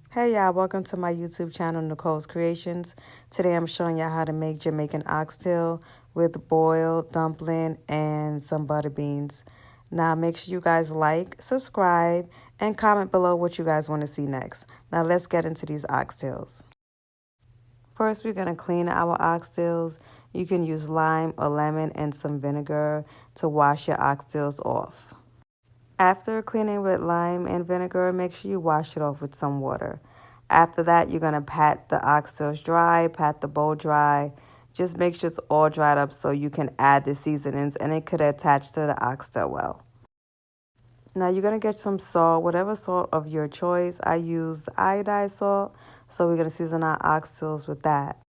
Hey y'all, welcome to my YouTube channel, Nicoles Creations. Today I'm showing y'all how to make Jamaican oxtail with boiled dumpling and some butter beans. Now make sure you guys like, subscribe, and comment below what you guys want to see next. Now let's get into these oxtails. First, we're going to clean our oxtails. You can use lime or lemon and some vinegar to wash your oxtails off. After cleaning with lime and vinegar, make sure you wash it off with some water. After that, you're going to pat the oxtails dry, pat the bowl dry. Just make sure it's all dried up so you can add the seasonings and it could attach to the oxtail well. Now you're going to get some salt, whatever salt of your choice. I use iodized salt, so we're going to season our oxtails with that.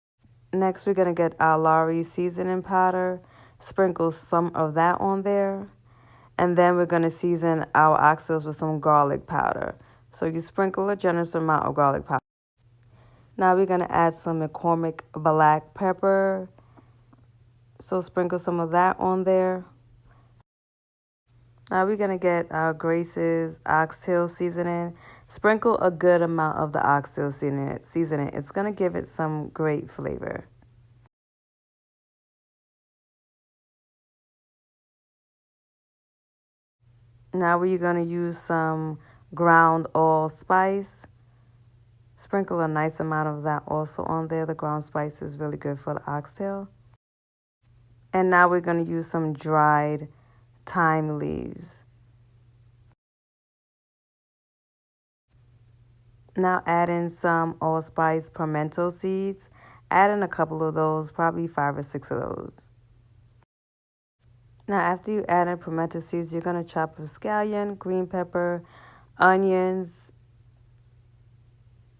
Next, we're going to get our Lawrys seasoning powder, sprinkle some of that on there. And then we're going to season our oxtails with some garlic powder. So you sprinkle a generous amount of garlic powder. Now we're going to add some McCormick black pepper. So sprinkle some of that on there. Now we're going to get our Grace's oxtail seasoning. Sprinkle a good amount of the oxtail seasoning. It's going to give it some great flavor. Now we're going to use some ground allspice. Sprinkle a nice amount of that also on there. The ground spice is really good for the oxtail. And now we're going to use some dried thyme leaves. Now add in some allspice pimento seeds. Add in a couple of those, probably 5 or 6 of those. Now after you add in pimento seeds, you're going to chop up scallion, green pepper, onions,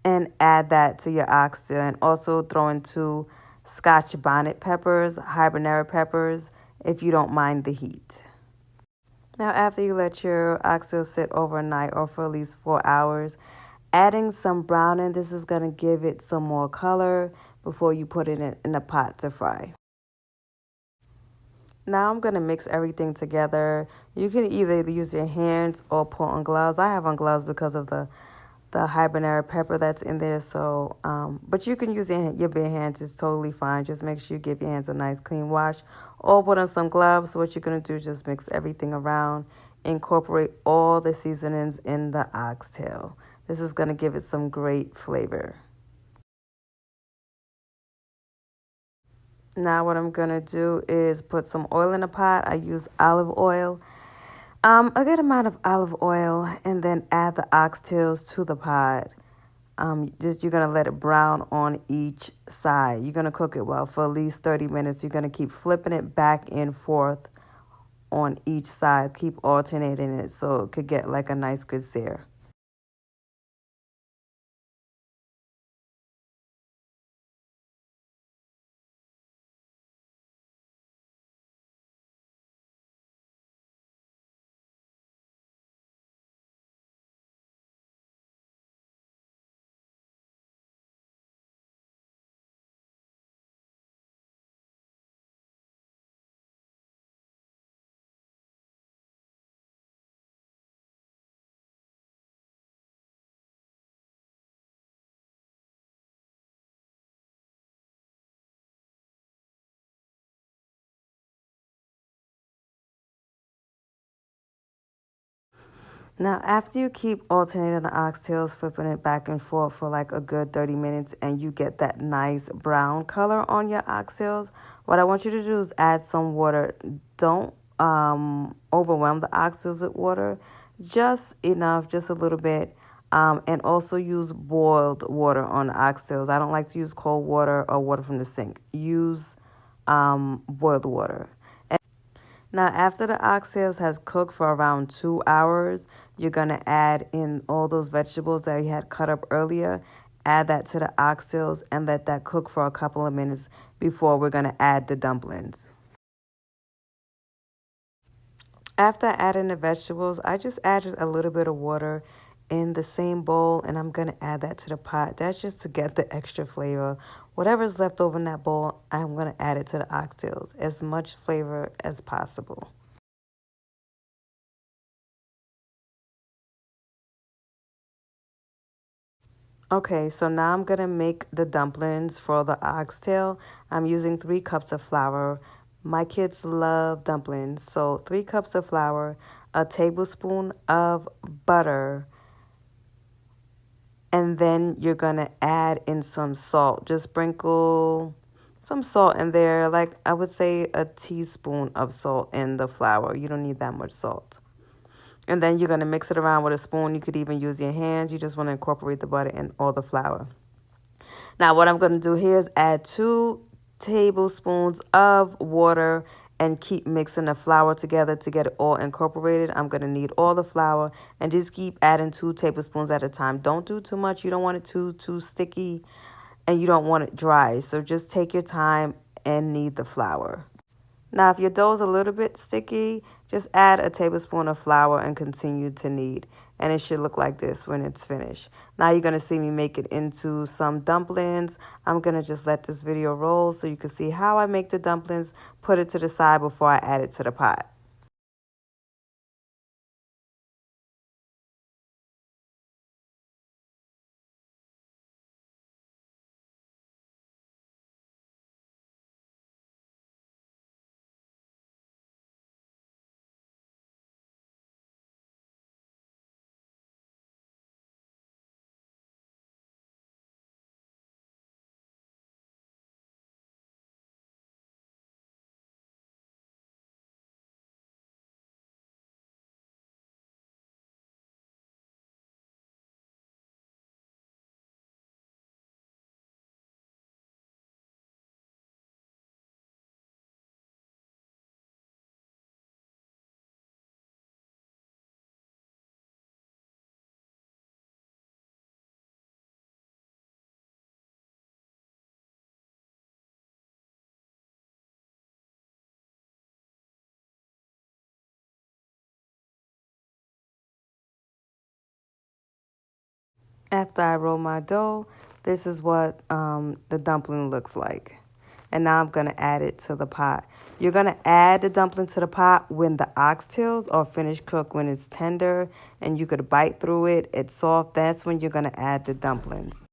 and add that to your oxtail. And also throw in 2 Scotch bonnet peppers, Hybernero peppers, if you don't mind the heat. Now after you let your oxtail sit overnight or for at least 4 hours, adding some browning, this is going to give it some more color before you put it in the pot to fry. Now I'm going to mix everything together. You can either use your hands or put on gloves. I have on gloves because of the Hybernero pepper that's in there. So, but you can use your bare hands. It's totally fine. Just make sure you give your hands a nice clean wash or put on some gloves. So what you're going to do is just mix everything around. Incorporate all the seasonings in the oxtail. This is going to give it some great flavor. Now what I'm going to do is put some oil in a pot. I use olive oil. A good amount of olive oil, and then add the oxtails to the pot. You're gonna let it brown on each side. You're gonna cook it well for at least 30 minutes. You're gonna keep flipping it back and forth on each side. Keep alternating it so it could get like a nice good sear. Now, after you keep alternating the oxtails, flipping it back and forth for like a good 30 minutes, and you get that nice brown color on your oxtails, what I want you to do is add some water. Don't overwhelm the oxtails with water, just enough, just a little bit. And also use boiled water on the oxtails. I don't like to use cold water or water from the sink. Use boiled water. Now, after the oxtails has cooked for around 2 hours, you're going to add in all those vegetables that you had cut up earlier. Add that to the oxtails and let that cook for a couple of minutes before we're going to add the dumplings. After adding the vegetables, I just added a little bit of water in the same bowl, and I'm going to add that to the pot. That's just to get the extra flavor. Whatever's left over in that bowl, I'm going to add it to the oxtails. As much flavor as possible. Okay, so now I'm gonna make the dumplings for the oxtail. I'm using 3 cups of flour. My kids love dumplings, so 3 cups of flour, a tablespoon of butter, and then you're gonna add in some salt. Just sprinkle some salt in there, like I would say a teaspoon of salt in the flour. You don't need that much salt. And then you're gonna mix it around with a spoon. You could even use your hands. You just want to incorporate the butter and all the flour. Now, what I'm going to do here is add 2 tablespoons of water and keep mixing the flour together to get it all incorporated. I'm going to need all the flour and just keep adding 2 tablespoons at a time. Don't do too much. You don't want it too sticky and you don't want it dry. So just take your time and knead the flour. Now, if your dough is a little bit sticky, just add a tablespoon of flour and continue to knead. And it should look like this when it's finished. Now you're going to see me make it into some dumplings. I'm going to just let this video roll so you can see how I make the dumplings. Put it to the side before I add it to the pot. After I roll my dough, this is what the dumpling looks like. And now I'm going to add it to the pot. You're going to add the dumpling to the pot when the oxtails are finished cooked, when it's tender and you could bite through it, it's soft. That's when you're going to add the dumplings.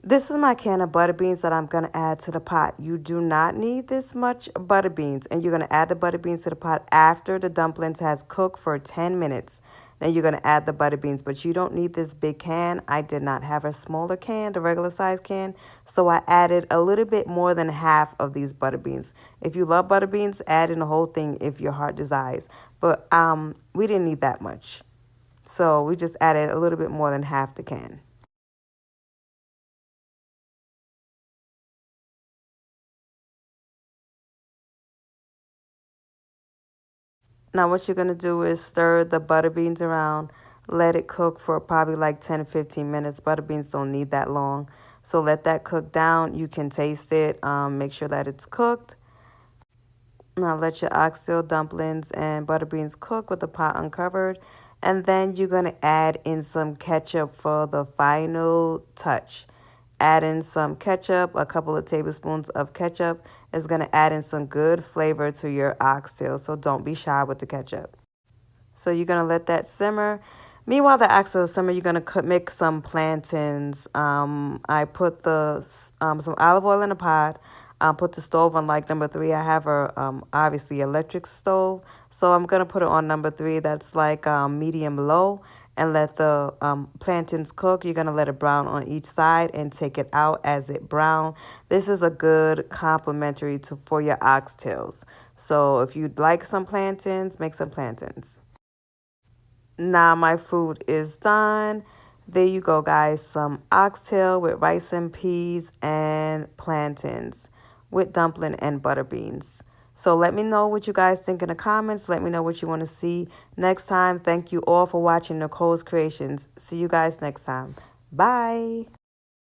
This is my can of butter beans that I'm going to add to the pot. You do not need this much butter beans. And you're going to add the butter beans to the pot after the dumplings has cooked for 10 minutes. Then you're going to add the butter beans. But you don't need this big can. I did not have a smaller can, the regular size can. So I added a little bit more than half of these butter beans. If you love butter beans, add in the whole thing if your heart desires. But we didn't need that much. So we just added a little bit more than half the can. Now what you're going to do is stir the butter beans around. Let it cook for probably like 10 to 15 minutes. Butter beans don't need that long. So let that cook down. You can taste it. Make sure that it's cooked. Now let your oxtail dumplings and butter beans cook with the pot uncovered. And then you're going to add in some ketchup for the final touch. Add in some ketchup, a couple of tablespoons of ketchup is going to add in some good flavor to your oxtail. So don't be shy with the ketchup. So you're going to let that simmer. Meanwhile, the oxtail simmer, you're going to mix some plantains. I put some olive oil in a pot. Put the stove on like number 3. I have a obviously electric stove. So I'm going to put it on number 3. That's like medium low. And let the plantains cook. You're going to let it brown on each side and take it out as it brown. This is a good complementary for your oxtails. So if you'd like some plantains, make some plantains. Now my food is done. There you go, guys. Some oxtail with rice and peas and plantains with dumpling and butter beans. So let me know what you guys think in the comments. Let me know what you want to see next time. Thank you all for watching Nicoles Creations. See you guys next time. Bye.